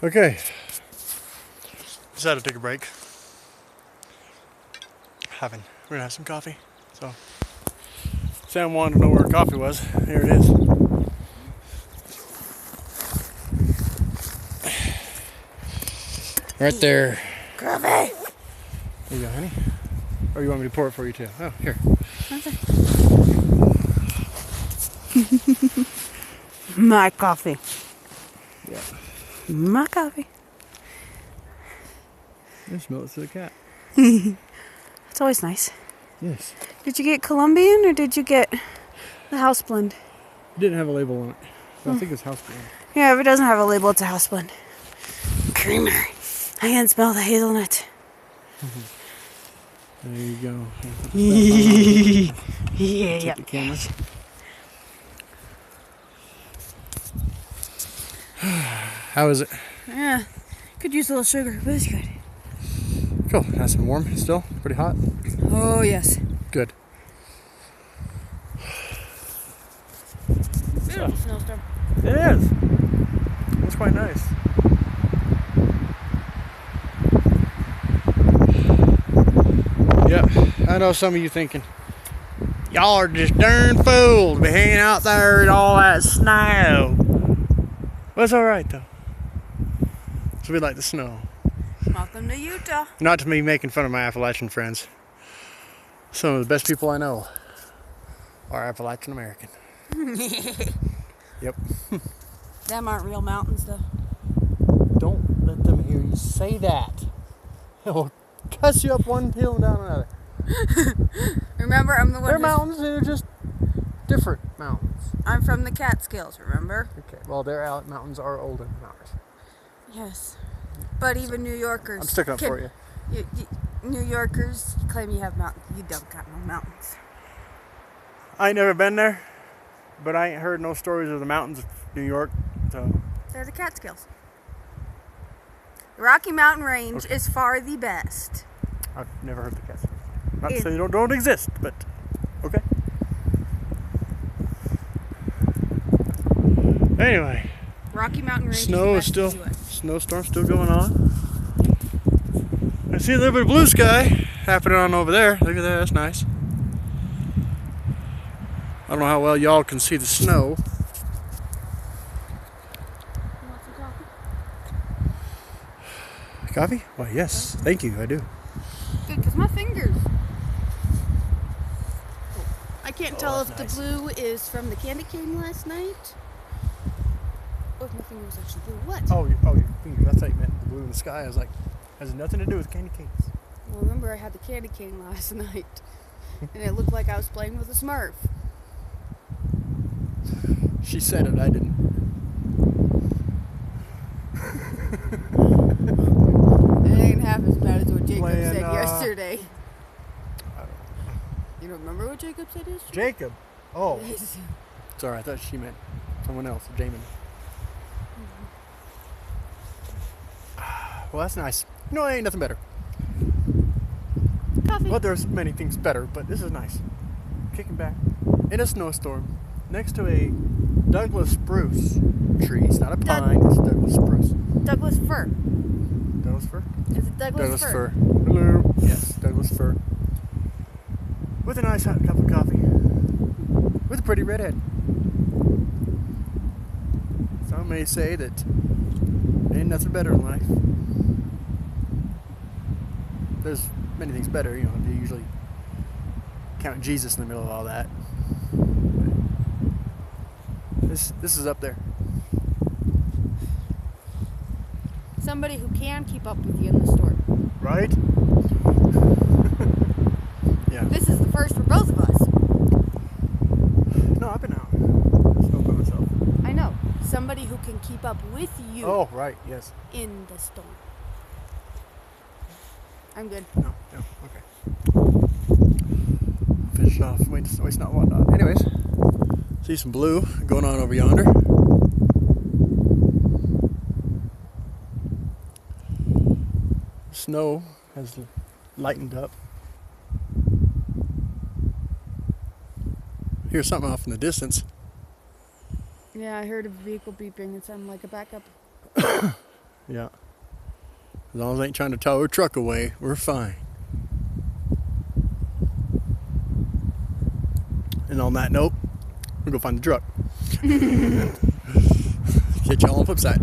Okay. Decided to take a break. We're gonna have some coffee. So Sam wanted to know where coffee was. Here it is. Right there. Coffee! There you go, honey. Or you want me to pour it for you too? Oh, here. Okay. My coffee. Yeah. My coffee. You smell it to the cat. It's always nice. Yes. Did you get Colombian or did you get the house blend? It didn't have a label on it. So I think it's house blend. Yeah, if it doesn't have a label, it's a house blend. Creamer. I can smell the hazelnut. There you go. Yeah. Take the camera. How is it? Yeah. Could use a little sugar, but it's good. Cool. Nice and warm still? Pretty hot? Oh, yes. Good. Beautiful snowstorm. It is. It's quite nice. Yeah, I know some of you thinking, y'all are just darn fools to be hanging out there in all that snow. But it's alright though. So we like the snow. Welcome to Utah. Not to me making fun of my Appalachian friends. Some of the best people I know are Appalachian American. Yep. Them aren't real mountains, though. Don't let them hear you say that. They'll cuss you up one hill and down another. Remember, I'm the one They're who's... mountains, they're just different mountains. I'm from the Catskills, remember? Okay, well, their mountains are older than ours. Yes. But even New Yorkers... I'm sticking up for you. New Yorkers claim you have mountains. You don't got no mountains. I ain't never been there, but I ain't heard no stories of the mountains of New York, so... They're the Catskills. The Rocky Mountain Range is far the best. I've never heard the Catskills. Not to say they don't exist, but okay. Anyway, Rocky Mountain Range snow is is still, the best in the US. snowstorm still going on. I see a little bit of blue sky happening on over there. Look at that, that's nice. I don't know how well y'all can see the snow. You want some coffee? Coffee? Why, yes, thank you, I do. Good, because my fingers. I can't tell if that's the blue is from the candy cane last night. Or if my finger was actually blue. What? Oh, your fingers. That's how you meant the blue in the sky. I was like, has nothing to do with candy canes. Well, remember I had the candy cane last night. And it looked like I was playing with a Smurf. She said it, I didn't. It ain't half as bad as what Jacob Playing, said yesterday. You don't remember what Jacob said yesterday? Jacob. Oh, Yes. sorry. I thought she meant someone else, Jamin. Well, that's nice. You know, ain't nothing better. Coffee. Well, there's many things better, but this is nice. Kicking back in a snowstorm next to a Douglas spruce tree. It's not a pine. It's Douglas spruce. Douglas fir. Douglas fir. Is it Douglas fir? Hello. Yes, Douglas fir. With a nice hot cup of coffee. With a pretty redhead. Some may say that ain't nothing better in life. There's many things better, you know, they usually count Jesus in the middle of all that. This is up there. Somebody who can keep up with you in the store. Right? Yeah. This is the first for both of us. No, I've been out. Snow by myself. I know. Somebody who can keep up with you Oh, right, yes. in the storm. I'm good. No, okay. Finish off, waste not, whatnot. Anyways, see some blue going on over yonder. Snow has lightened up. Hear something off in the distance. Yeah, I heard a vehicle beeping. It sounded like a backup. Yeah. As long as I ain't trying to tow her truck away, we're fine. And on that note, we'll go find the truck. Catch y'all on the flip side.